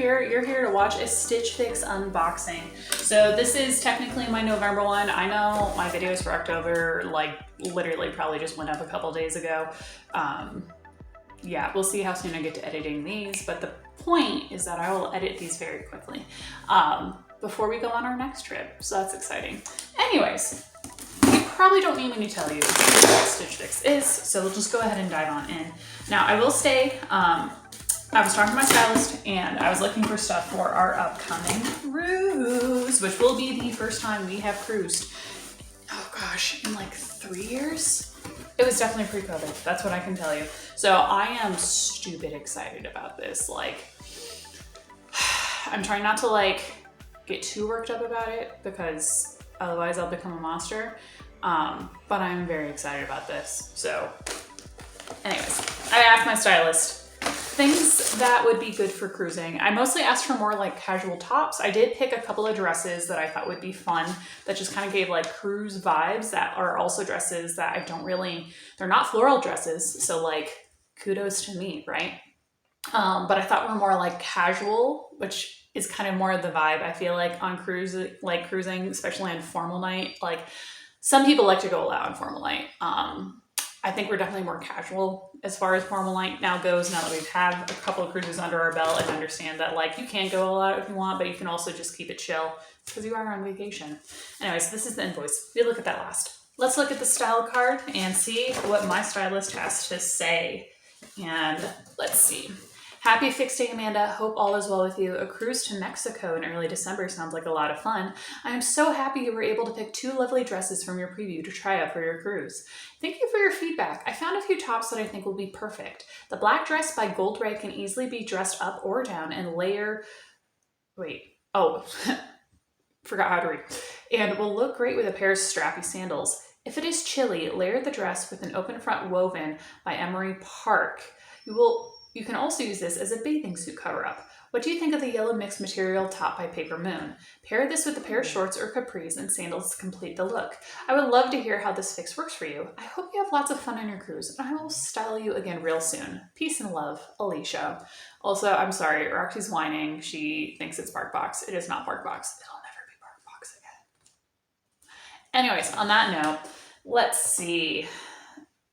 here, you're here to watch a Stitch Fix unboxing. So this is technically my November one. I know my videos for October, like literally probably just went up a couple days ago. Yeah, we'll see how soon I get to editing these, but the point is that I will edit these very quickly before we go on our next trip. So that's exciting. Anyways, you probably don't need me to tell you what Stitch Fix is, so we'll just go ahead and dive on in. Now I will say, I was talking to my stylist and I was looking for stuff for our upcoming cruise, which will be the first time we have cruised, oh gosh, in like 3 years? It was definitely pre-COVID, that's what I can tell you. So I am stupid excited about this. Like, I'm trying not to like get too worked up about it because otherwise I'll become a monster. But I'm very excited about this. So anyways, I asked my stylist things that would be good for cruising. I mostly asked for more like casual tops. I did pick a couple of dresses that I thought would be fun, that just kind of gave like cruise vibes, that are also dresses that I don't really, they're not floral dresses. So like kudos to me, right? But I thought were more like casual, which is kind of more of the vibe I feel like on cruise, like cruising, especially on formal night. Like some people like to go all out on formal night. I think we're definitely more casual as far as formal night now goes, now that we've had a couple of cruises under our belt and understand that like you can go all out if you want, but you can also just keep it chill because you are on vacation. Anyways, this is the invoice. We'll look at that last. Let's look at the style card and see what my stylist has to say. And let's see. Happy Fix Day, Amanda. Hope all is well with you. A cruise to Mexico in early December sounds like a lot of fun. I am so happy you were able to pick 2 lovely dresses from your preview to try out for your cruise. Thank you for your feedback. I found a few tops that I think will be perfect. The black dress by Gold Ray can easily be dressed up or down and layer... forgot how to read. And will look great with a pair of strappy sandals. If it is chilly, layer the dress with an open front woven by Emery Park. You can also use this as a bathing suit cover-up. What do you think of the yellow mixed material top by Paper Moon? Pair this with a pair of shorts or capris and sandals to complete the look. I would love to hear how this fix works for you. I hope you have lots of fun on your cruise, and I will style you again real soon. Peace and love, Alicia. Also, I'm sorry, Roxy's whining. She thinks it's BarkBox. It is not BarkBox. It'll never be BarkBox again. Anyways, on that note, let's see.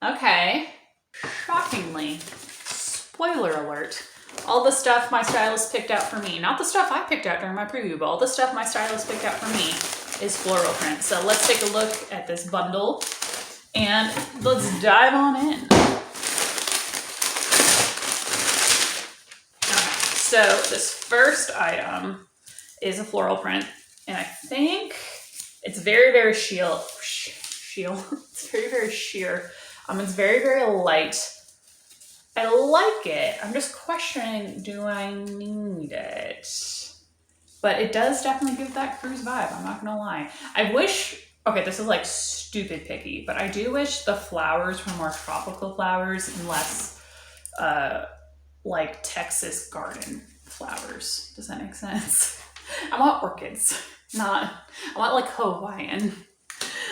Okay. Shockingly, spoiler alert, all the stuff my stylist picked out for me, not the stuff I picked out during my preview, but all the stuff my stylist picked out for me is floral print. So let's take a look at this bundle and let's dive on in. Okay, so this first item is a floral print, and I think it's very, very It's very, very sheer. It's very, very light. I like it. I'm just questioning, do I need it? But it does definitely give that cruise vibe, I'm not gonna lie. I wish, okay, this is like stupid picky, but I do wish the flowers were more tropical flowers and less like Texas garden flowers. Does that make sense? I want orchids, I want like Hawaiian.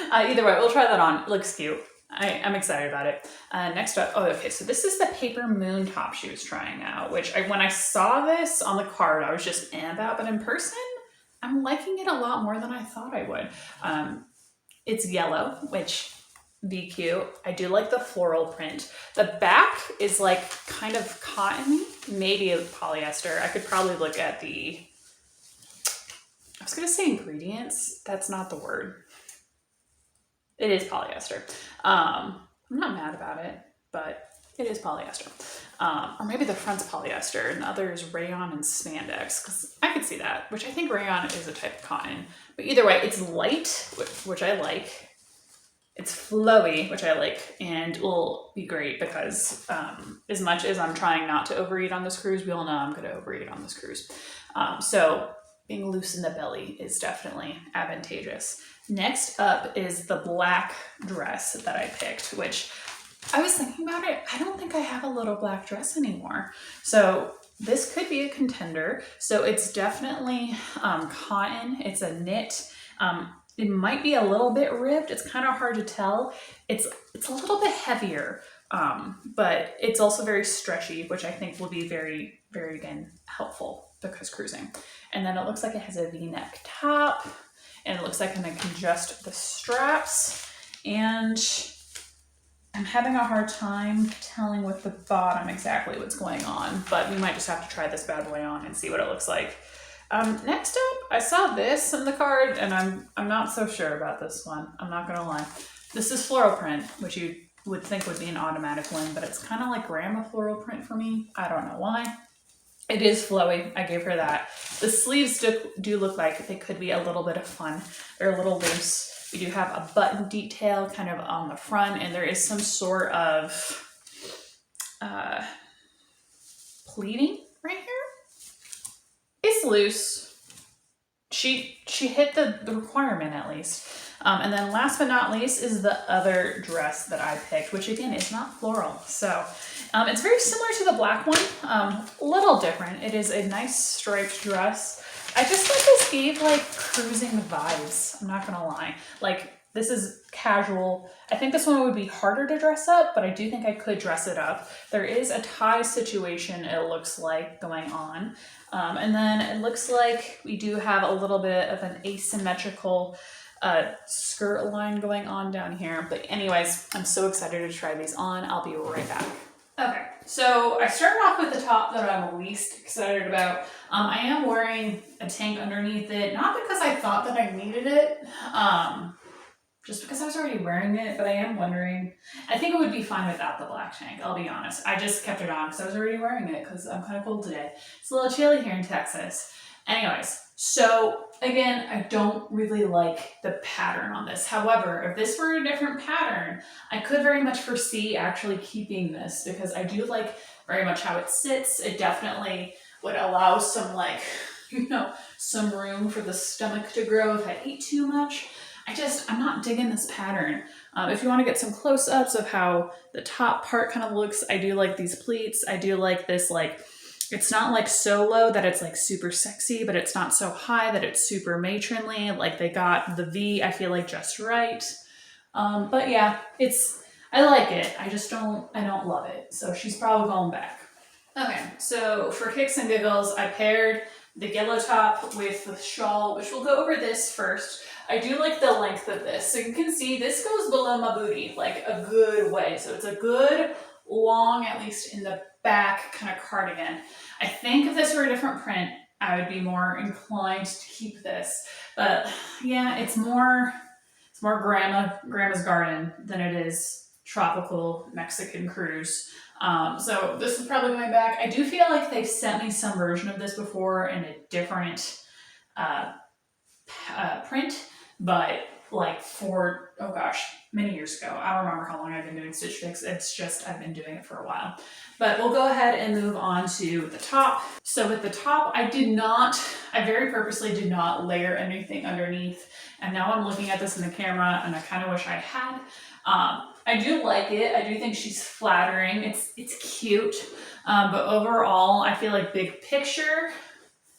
Either way, we'll try that on. It looks cute. I'm excited about it. Next up, okay, so this is the Paper Moon top she was trying out, which when I saw this on the card, I was just about, but in person, I'm liking it a lot more than I thought I would. It's yellow, which be cute. I do like the floral print. The back is like kind of cottony, maybe a polyester. I could probably look at I was gonna say ingredients. That's not the word. It is polyester. I'm not mad about it, but it is polyester. Or maybe the front's polyester and the other is rayon and spandex, because I could see that, which I think rayon is a type of cotton. But either way, it's light, which I like. It's flowy, which I like, and will be great because as much as I'm trying not to overeat on this cruise, we all know I'm going to overeat on this cruise. So being loose in the belly is definitely advantageous. Next up is the black dress that I picked, which I was thinking about it. I don't think I have a little black dress anymore. So this could be a contender. So it's definitely cotton. It's a knit. It might be a little bit ribbed. It's kind of hard to tell. It's a little bit heavier, but it's also very stretchy, which I think will be very, very, again, helpful because cruising. And then it looks like it has a V-neck top, and it looks like I'm gonna adjust the straps, and I'm having a hard time telling with the bottom exactly what's going on, but we might just have to try this bad boy on and see what it looks like. Next up, I saw this in the card, and I'm not so sure about this one. I'm not gonna lie. This is floral print, which you would think would be an automatic one, but it's kind of like grandma floral print for me. I don't know why. It is flowy, I gave her that. The sleeves do look like they could be a little bit of fun. They're a little loose. We do have a button detail kind of on the front, and there is some sort of pleating right here. It's loose. She hit the requirement at least. And then last but not least is the other dress that I picked, which again is not floral. So it's very similar to the black one, a little different. It is a nice striped dress. I just thought this gave like cruising vibes. I'm not gonna lie. Like this is casual. I think this one would be harder to dress up, but I do think I could dress it up. There is a tie situation, it looks like, going on. And then it looks like we do have a little bit of an asymmetrical skirt line going on down here. But anyways, I'm so excited to try these on. I'll be right back. Okay, so I started off with the top that I'm least excited about. I am wearing a tank underneath it, not because I thought that I needed it, just because I was already wearing it, but I am wondering, I think it would be fine without the black tank, I'll be honest. I just kept it on because I was already wearing it because I'm kind of cold today. It's a little chilly here in Texas. Anyways, so again, I don't really like the pattern on this. However, if this were a different pattern, I could very much foresee actually keeping this because I do like very much how it sits. It definitely would allow some like, you know, some room for the stomach to grow if I ate too much. I'm not digging this pattern. If you want to get some close-ups of how the top part kind of looks, I do like these pleats. I do like this, like, it's not like so low that it's like super sexy, but it's not so high that it's super matronly. Like they got the V, I feel like just right. But yeah, I like it. I don't love it. So she's probably going back. Okay, so for kicks and giggles, I paired the yellow top with the shawl, which we'll go over this first. I do like the length of this. So you can see this goes below my booty, like a good way. So it's a good long, at least in the back, kind of cardigan. I think if this were a different print, I would be more inclined to keep this. But yeah, it's more grandma's garden than it is tropical Mexican cruise. So this is probably going back. I do feel like they've sent me some version of this before in a different print, but like many years ago. I don't remember how long I've been doing Stitch Fix. It's just I've been doing it for a while. But we'll go ahead and move on to the top. So with the top, I very purposely did not layer anything underneath. And now I'm looking at this in the camera and I kind of wish I had. I do like it. I do think she's flattering. It's cute. But overall, I feel like big picture,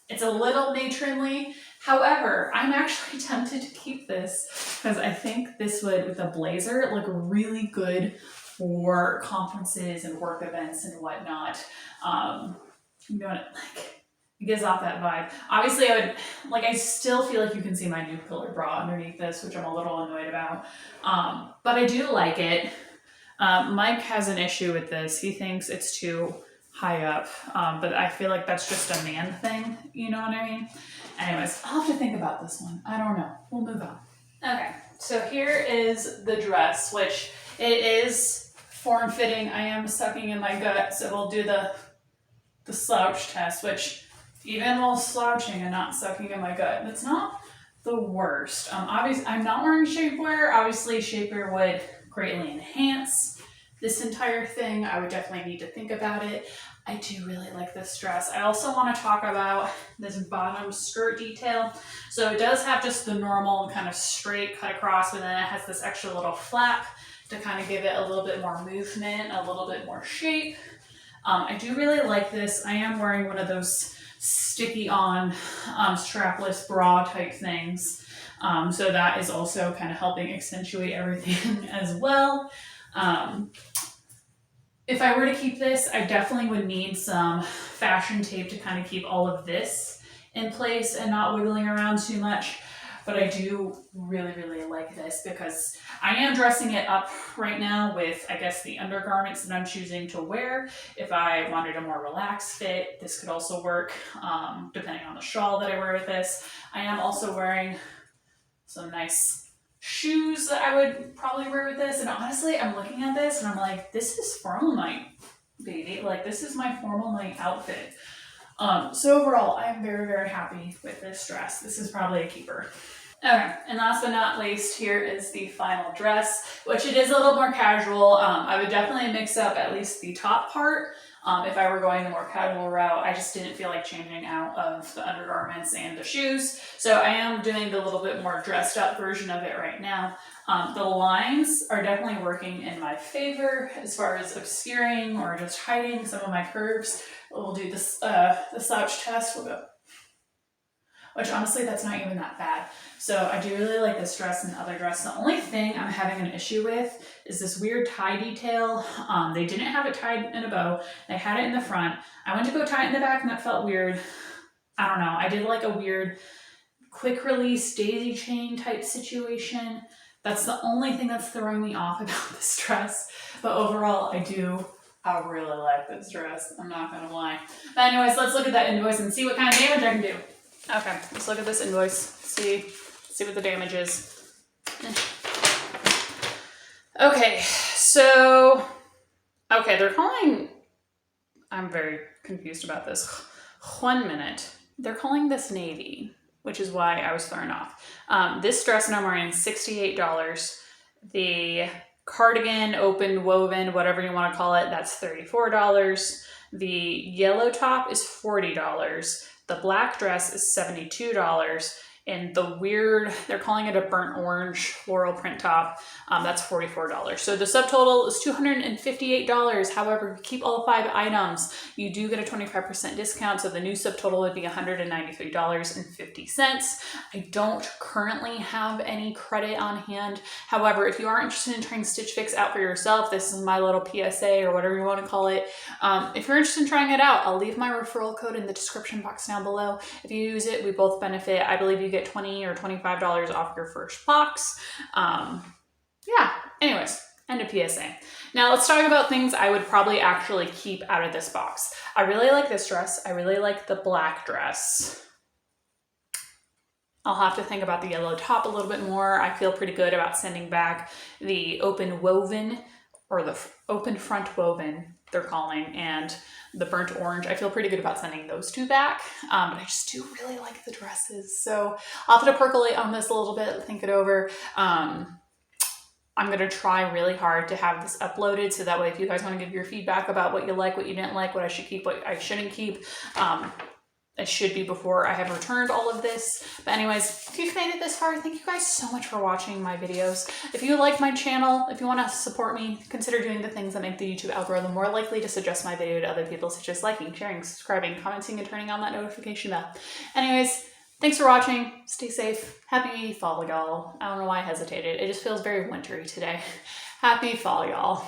it's a little matronly. However, I'm actually tempted to keep this because I think this would, with a blazer, look really good for conferences and work events and whatnot. You know, it gives off that vibe. Obviously, I still feel like you can see my new pillar bra underneath this, which I'm a little annoyed about. But I do like it. Mike has an issue with this. He thinks it's too high up, but I feel like that's just a man thing, you know what I mean? Anyways, I'll have to think about this one. I don't know. We'll move on. Okay, so here is the dress, which it is form-fitting. I am sucking in my gut, so we'll do the slouch test, which even while slouching and not sucking in my gut, it's not the worst. Obviously, I'm not wearing shapewear. Obviously, shapewear would greatly enhance this entire thing. I would definitely need to think about it. I do really like this dress. I also want to talk about this bottom skirt detail. So it does have just the normal kind of straight cut across, but then it has this extra little flap to kind of give it a little bit more movement, a little bit more shape. I do really like this. I am wearing one of those sticky on strapless bra type things. So that is also kind of helping accentuate everything as well. If I were to keep this, I definitely would need some fashion tape to kind of keep all of this in place and not wiggling around too much. But I do really, really like this because I am dressing it up right now with, I guess, the undergarments that I'm choosing to wear. If I wanted a more relaxed fit, this could also work, depending on the shawl that I wear with this. I am also wearing some nice shoes that I would probably wear with this. And honestly, I'm looking at this and I'm like, this is formal night, baby. Like, this is my formal night outfit. So overall, I'm very, very happy with this dress. This is probably a keeper. Okay, and last but not least, here is the final dress, which it is a little more casual. I would definitely mix up at least the top part. If I were going the more casual route, I just didn't feel like changing out of the undergarments and the shoes. So I am doing the little bit more dressed up version of it right now. The lines are definitely working in my favor as far as obscuring or just hiding some of my curves. We'll do this, the slouch test. We'll go. Which honestly, that's not even that bad. So I do really like this dress and the other dress. The only thing I'm having an issue with is this weird tie detail. They didn't have it tied in a bow. They had it in the front. I went to go tie it in the back and that felt weird. I don't know. I did like a weird quick release daisy chain type situation. That's the only thing that's throwing me off about this dress. But overall, I really like this dress. I'm not gonna lie. But anyways, let's look at that invoice and see what kind of damage I can do. Okay, let's look at this invoice. See what the damage is. Okay, so they're calling. I'm very confused about this. 1 minute. They're calling this navy, which is why I was thrown off. This dress that I'm wearing is $68. The cardigan, open, woven, whatever you want to call it, that's $34. The yellow top is $40. The black dress is $72. And the weird, they're calling it a burnt orange floral print top, that's $44. So the subtotal is $258. However, keep all 5 items, you do get a 25% discount. So the new subtotal would be $193.50. I don't currently have any credit on hand. However, if you are interested in trying Stitch Fix out for yourself, this is my little PSA or whatever you want to call it. If you're interested in trying it out, I'll leave my referral code in the description box down below. If you use it, we both benefit. I believe you get $20 or $25 off your first box. Yeah, anyways, end of PSA. Now let's talk about things I would probably actually keep out of this box. I really like this dress. I really like the black dress. I'll have to think about the yellow top a little bit more. I feel pretty good about sending back the open woven or the open front woven, they're calling, and the burnt orange. I feel pretty good about sending those 2 back, but I just do really like the dresses. So I'll have to percolate on this a little bit, think it over. I'm gonna try really hard to have this uploaded so that way if you guys want to give your feedback about what you like, what you didn't like, what I should keep, what I shouldn't keep, it should be before I have returned all of this. But anyways, if you've made it this far, thank you guys so much for watching my videos. If you like my channel, if you want to support me, consider doing the things that make the YouTube algorithm more likely to suggest my video to other people, such as liking, sharing, subscribing, commenting, and turning on that notification bell. Anyways, thanks for watching. Stay safe. Happy fall, y'all. I don't know why I hesitated. It just feels very wintry today. Happy fall, y'all.